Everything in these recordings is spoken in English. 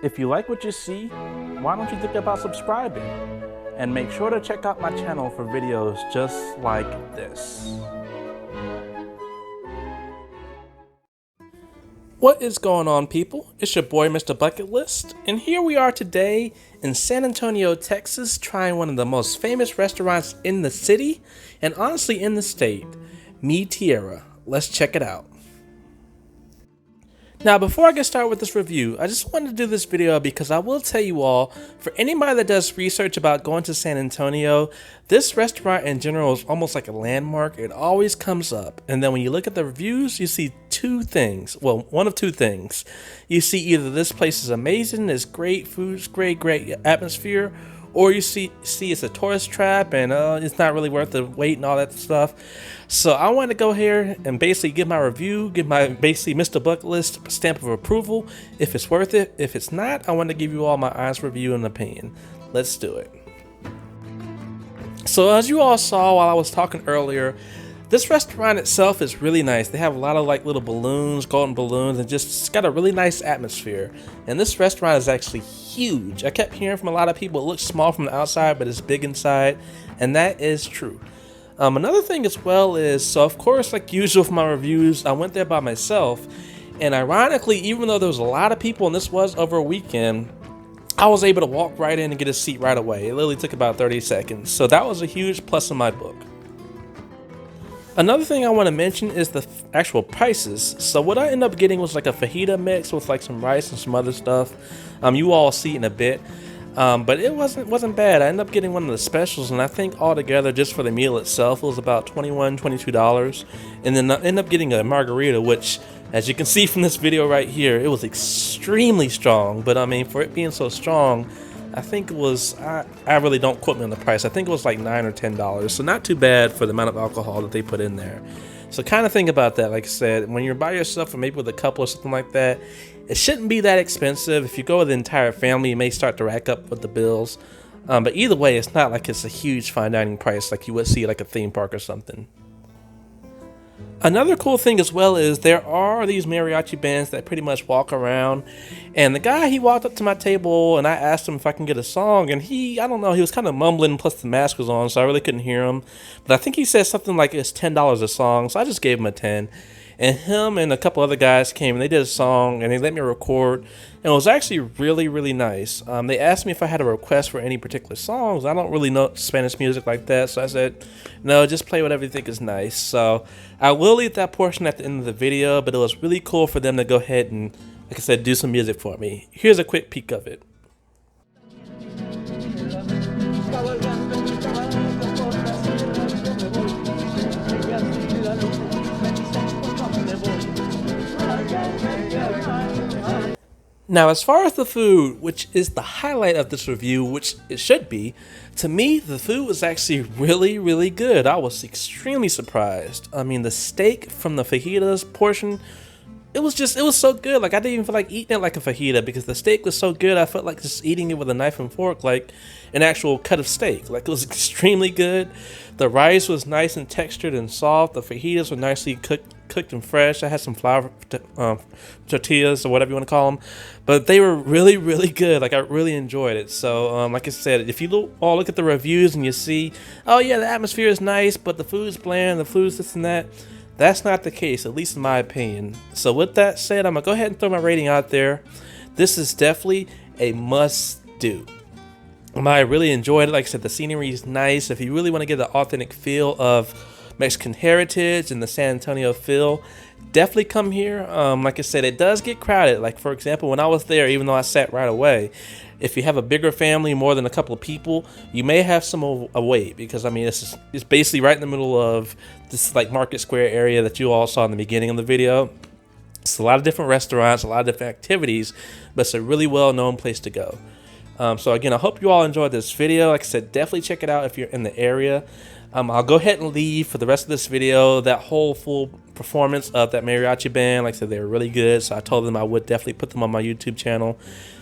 If you like what you see, why don't you think about subscribing? And make sure to check out my channel for videos just like this. What is going on, people? It's your boy Mr. Bucket List, and here we are today in San Antonio, Texas, trying one of the most famous restaurants in the city, and honestly in the state, Tierra. Let's check it out. Now, before I get started with this review, I just wanted to do this video because I will tell you all, for anybody that does research about going to San Antonio, this restaurant in general is almost like a landmark. It always comes up. And then when you look at the reviews, you see two things. Well, one of two things. You see either this place is amazing, it's great food, great atmosphere, or you see it's a tourist trap and it's not really worth the wait and all that stuff. So I want to go here and basically give my review, give my basically Mr. Bucket List stamp of approval. If it's worth it, if it's not, I want to give you all my honest review and opinion. Let's do it. So as you all saw while I was talking earlier, this restaurant itself is really nice. They have a lot of like little balloons, golden balloons, and just it's got a really nice atmosphere. And this restaurant is actually huge. I kept hearing from a lot of people it looks small from the outside, but it's big inside, and that is true. Another thing as well is, so of course, like usual for my reviews, I went there by myself, and ironically, even though there was a lot of people and this was over a weekend, I was able to walk right in and get a seat right away. It literally took about 30 seconds. So that was a huge plus in my book. Another thing I want to mention is the actual prices. So what I ended up getting was like a fajita mix with like some rice and some other stuff. You all see in a bit. But it wasn't bad. I ended up getting one of the specials, and I think altogether just for the meal itself it was about $21, $22. And then I ended up getting a margarita, which, as you can see from this video right here, it was extremely strong. But I mean, for it being so strong, I think it was, I really don't quote me on the price, I think it was like $9 or $10, so not too bad for the amount of alcohol that they put in there. So kind of think about that. Like I said, when you're by yourself or maybe with a couple or something like that, it shouldn't be that expensive. If you go with the entire family, you may start to rack up with the bills. But either way, it's not like it's a huge fine dining price like you would see like a theme park or something. Another cool thing as well is there are these mariachi bands that pretty much walk around, and the guy, he walked up to my table and I asked him if I can get a song, and I don't know, he was kind of mumbling, plus the mask was on, so I really couldn't hear him, but I think he said something like it's $10 a song, so I just gave him a 10. And him and a couple other guys came and they did a song and they let me record, and it was actually really nice. They asked me if I had a request for any particular songs. I don't really know Spanish music like that, so I said no, just play whatever you think is nice. So I will leave that portion at the end of the video, but it was really cool for them to go ahead and, like I said, do some music for me. Here's a quick peek of it. Now, as far as the food, which is the highlight of this review, which it should be, to me, the food was actually really good. I was extremely surprised. I mean, the steak from the fajitas portion, it was so good. Like, I didn't even feel like eating it like a fajita because the steak was so good. I felt like just eating it with a knife and fork, like an actual cut of steak. Like, it was extremely good. The rice was nice and textured and soft. The fajitas were nicely cooked and fresh. I had some flour tortillas or whatever you want to call them, but they were really good. Like, I really enjoyed it. So like I said, if you all look at the reviews and you see, oh yeah, the atmosphere is nice, but the food's bland, the food's this and that, that's not the case, at least in my opinion. So with that said, I'm gonna go ahead and throw my rating out there. This is definitely a must do. I really enjoyed it. Like I said, the scenery is nice. If you really want to get the authentic feel of Mexican heritage and the San Antonio feel, definitely come here. Like I said, it does get crowded. Like, for example, when I was there, even though I sat right away, if you have a bigger family, more than a couple of people, you may have some wait, because I mean, it's basically right in the middle of this like Market Square area that you all saw in the beginning of the video. It's a lot of different restaurants, a lot of different activities, but it's a really well-known place to go. So again, I hope you all enjoyed this video. Like I said, definitely check it out if you're in the area. I'll go ahead and leave for the rest of this video that whole full performance of that mariachi band. Like I said, they were really good, so I told them I would definitely put them on my YouTube channel.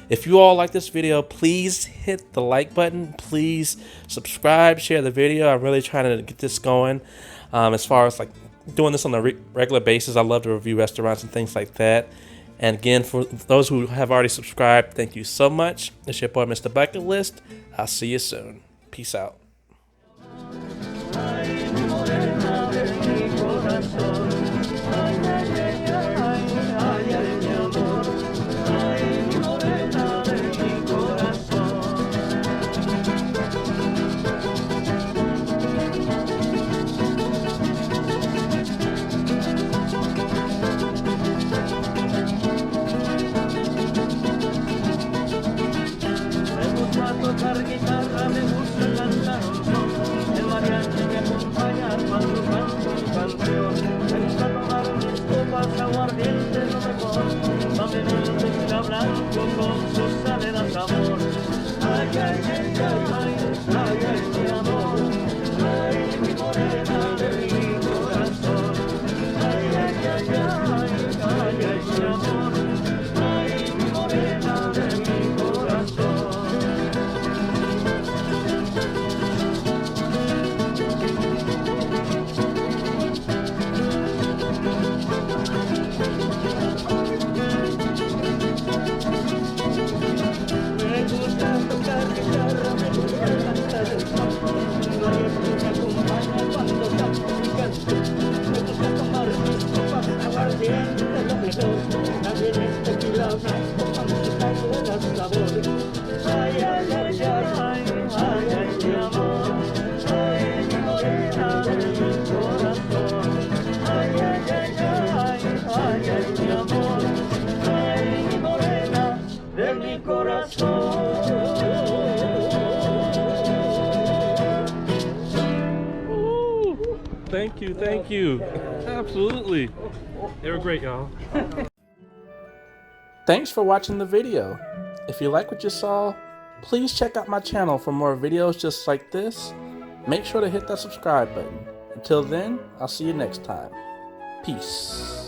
If you all like this video, please hit the like button. Please subscribe, share the video. I'm really trying to get this going. As far as like doing this on a regular basis, I love to review restaurants and things like that. And again, for those who have already subscribed, thank you so much. It's your boy, Mr. Bucket List. I'll see you soon. Peace out. Tocar guitarra, me gusta cantar un son. El mariachi me acompaña cuando canto mi canción. Me gusta tomar mis copas, aguardiente lo mejor. Va a venir el tequila blanco con su sal a sabor. Ay, ay, ay, ay, ay, ay, mi amor. Ay, mi morena de mi corazón. Ay, ay, ay, ay, ay, ay, mi amor. Ay, mi morena de mi corazón. Thank you. Absolutely. They were great, y'all. Thanks for watching the video. If you like what you saw, please check out my channel for more videos just like this. Make sure to hit that subscribe button. Until then, I'll see you next time. Peace.